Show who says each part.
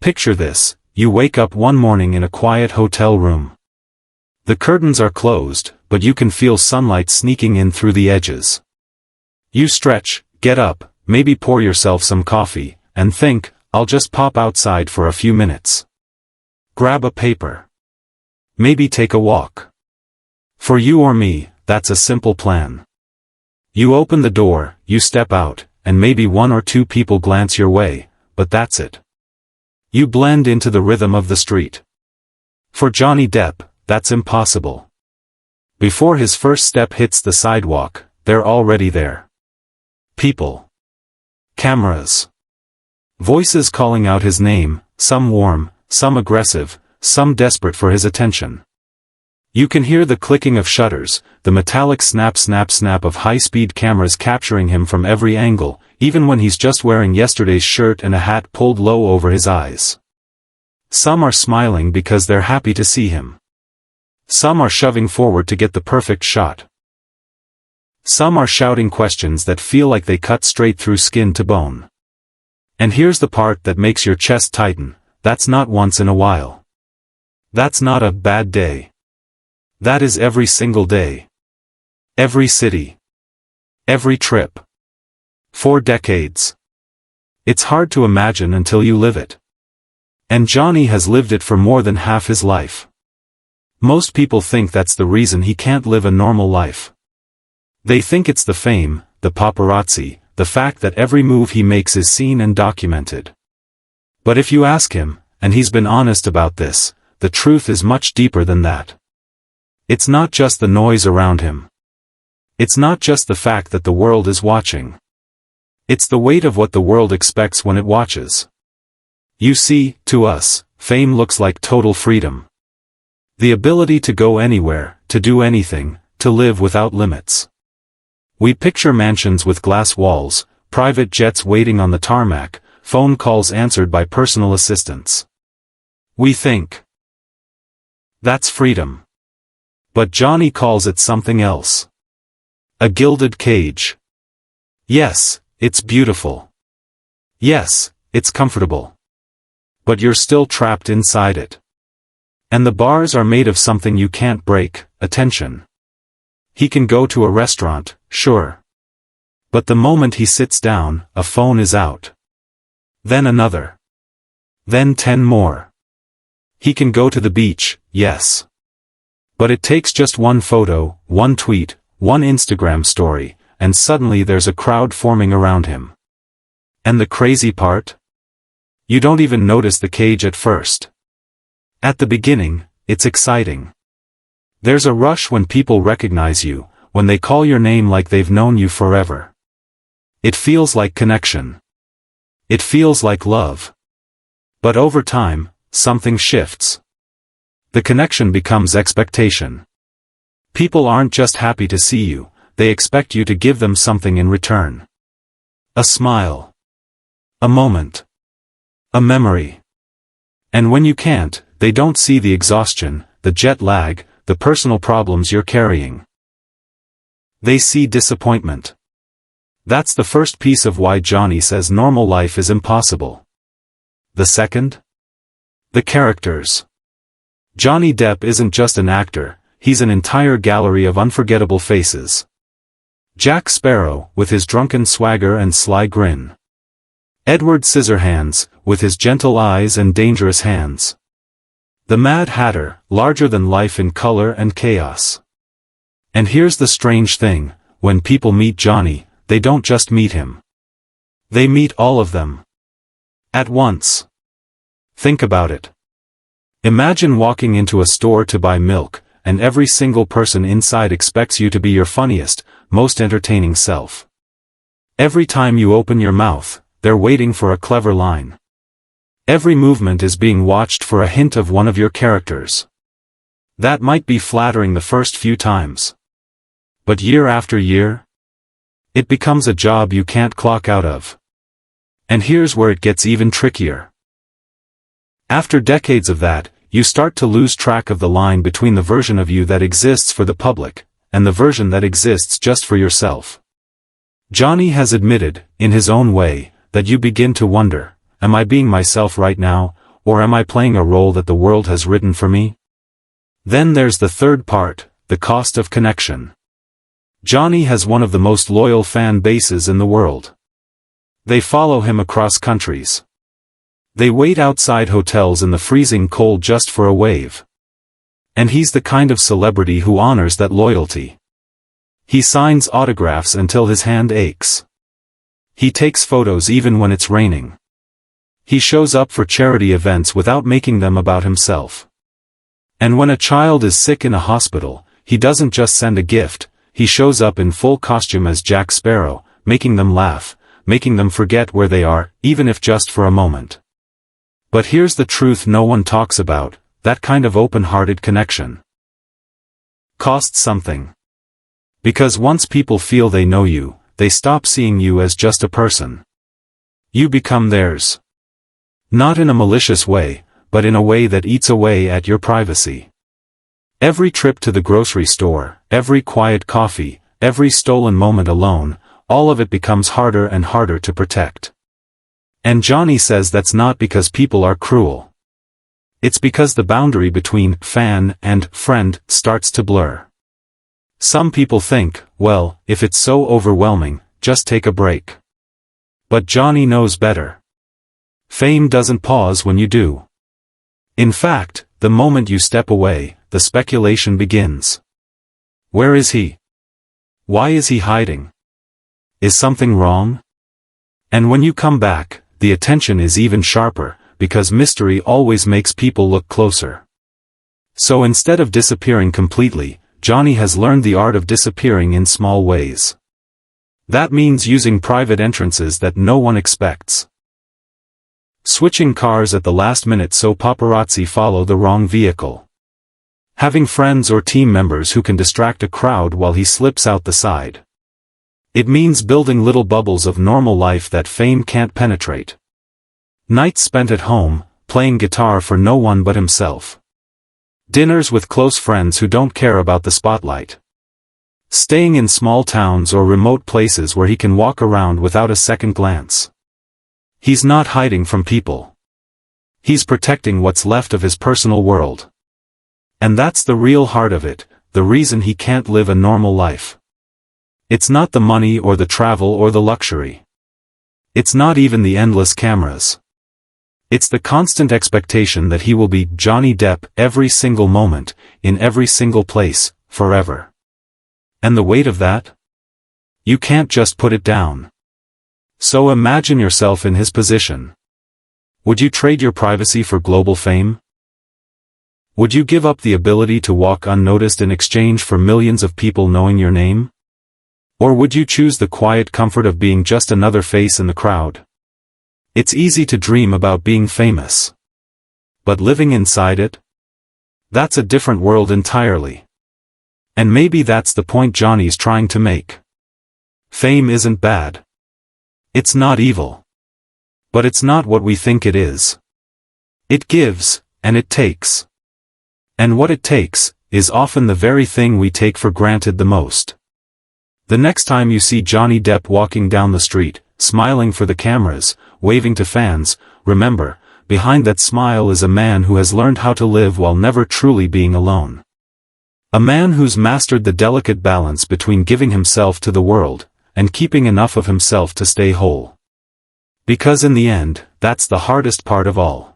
Speaker 1: Picture this, you wake up one morning in a quiet hotel room. The curtains are closed, but you can feel sunlight sneaking in through the edges. You stretch, get up, maybe pour yourself some coffee, and think, I'll just pop outside for a few minutes. Grab a paper. Maybe take a walk. For you or me, that's a simple plan. You open the door, you step out, and maybe one or two people glance your way, but that's it. You blend into the rhythm of the street. For Johnny Depp, that's impossible. Before his first step hits the sidewalk, they're already there. People. Cameras. Voices calling out his name, some warm, some aggressive, some desperate for his attention. You can hear the clicking of shutters, the metallic snap snap snap of high-speed cameras capturing him from every angle, even when he's just wearing yesterday's shirt and a hat pulled low over his eyes. Some are smiling because they're happy to see him. Some are shoving forward to get the perfect shot. Some are shouting questions that feel like they cut straight through skin to bone. And here's the part that makes your chest tighten, that's not once in a while. That's not a bad day. That is every single day. Every city. Every trip. 4 decades. It's hard to imagine until you live it. And Johnny has lived it for more than half his life. Most people think that's the reason he can't live a normal life. They think it's the fame, the paparazzi, the fact that every move he makes is seen and documented. But if you ask him, and he's been honest about this, the truth is much deeper than that. It's not just the noise around him. It's not just the fact that the world is watching. It's the weight of what the world expects when it watches. You see, to us, fame looks like total freedom. The ability to go anywhere, to do anything, to live without limits. We picture mansions with glass walls, private jets waiting on the tarmac, phone calls answered by personal assistants. We think, that's freedom. But Johnny calls it something else. A gilded cage. Yes, it's beautiful. Yes, it's comfortable. But you're still trapped inside it. And the bars are made of something you can't break, attention. He can go to a restaurant, sure. But the moment he sits down, a phone is out. Then another. Then 10 more. He can go to the beach, yes. But it takes just one photo, one tweet, one Instagram story, and suddenly there's a crowd forming around him. And the crazy part? You don't even notice the cage at first. At the beginning, it's exciting. There's a rush when people recognize you, when they call your name like they've known you forever. It feels like connection. It feels like love. But over time, something shifts. The connection becomes expectation. People aren't just happy to see you, they expect you to give them something in return. A smile. A moment. A memory. And when you can't, they don't see the exhaustion, the jet lag, the personal problems you're carrying. They see disappointment. That's the first piece of why Johnny says normal life is impossible. The second? The characters. Johnny Depp isn't just an actor, he's an entire gallery of unforgettable faces. Jack Sparrow, with his drunken swagger and sly grin. Edward Scissorhands, with his gentle eyes and dangerous hands. The Mad Hatter, larger than life in color and chaos. And here's the strange thing, when people meet Johnny, they don't just meet him. They meet all of them. At once. Think about it. Imagine walking into a store to buy milk, and every single person inside expects you to be your funniest, most entertaining self. Every time you open your mouth, they're waiting for a clever line. Every movement is being watched for a hint of one of your characters. That might be flattering the first few times. But year after year, it becomes a job you can't clock out of. And here's where it gets even trickier. After decades of that, you start to lose track of the line between the version of you that exists for the public, and the version that exists just for yourself. Johnny has admitted, in his own way, that you begin to wonder, am I being myself right now, or am I playing a role that the world has written for me? Then there's the third part, the cost of connection. Johnny has one of the most loyal fan bases in the world. They follow him across countries. They wait outside hotels in the freezing cold just for a wave. And he's the kind of celebrity who honors that loyalty. He signs autographs until his hand aches. He takes photos even when it's raining. He shows up for charity events without making them about himself. And when a child is sick in a hospital, he doesn't just send a gift, he shows up in full costume as Jack Sparrow, making them laugh, making them forget where they are, even if just for a moment. But here's the truth no one talks about, that kind of open-hearted connection costs something. Because once people feel they know you, they stop seeing you as just a person. You become theirs. Not in a malicious way, but in a way that eats away at your privacy. Every trip to the grocery store, every quiet coffee, every stolen moment alone, all of it becomes harder and harder to protect. And Johnny says that's not because people are cruel. It's because the boundary between fan and friend starts to blur. Some people think, well, if it's so overwhelming, just take a break. But Johnny knows better. Fame doesn't pause when you do. In fact, the moment you step away, the speculation begins. Where is he? Why is he hiding? Is something wrong? And when you come back, the attention is even sharper, because mystery always makes people look closer. So instead of disappearing completely, Johnny has learned the art of disappearing in small ways. That means using private entrances that no one expects. Switching cars at the last minute so paparazzi follow the wrong vehicle. Having friends or team members who can distract a crowd while he slips out the side. It means building little bubbles of normal life that fame can't penetrate. Nights spent at home, playing guitar for no one but himself. Dinners with close friends who don't care about the spotlight. Staying in small towns or remote places where he can walk around without a second glance. He's not hiding from people. He's protecting what's left of his personal world. And that's the real heart of it, the reason he can't live a normal life. It's not the money or the travel or the luxury. It's not even the endless cameras. It's the constant expectation that he will be Johnny Depp every single moment, in every single place, forever. And the weight of that? You can't just put it down. So imagine yourself in his position. Would you trade your privacy for global fame? Would you give up the ability to walk unnoticed in exchange for millions of people knowing your name? Or would you choose the quiet comfort of being just another face in the crowd? It's easy to dream about being famous. But living inside it? That's a different world entirely. And maybe that's the point Johnny's trying to make. Fame isn't bad. It's not evil. But it's not what we think it is. It gives, and it takes. And what it takes, is often the very thing we take for granted the most. The next time you see Johnny Depp walking down the street, smiling for the cameras, waving to fans, remember, behind that smile is a man who has learned how to live while never truly being alone. A man who's mastered the delicate balance between giving himself to the world, and keeping enough of himself to stay whole. Because in the end, that's the hardest part of all.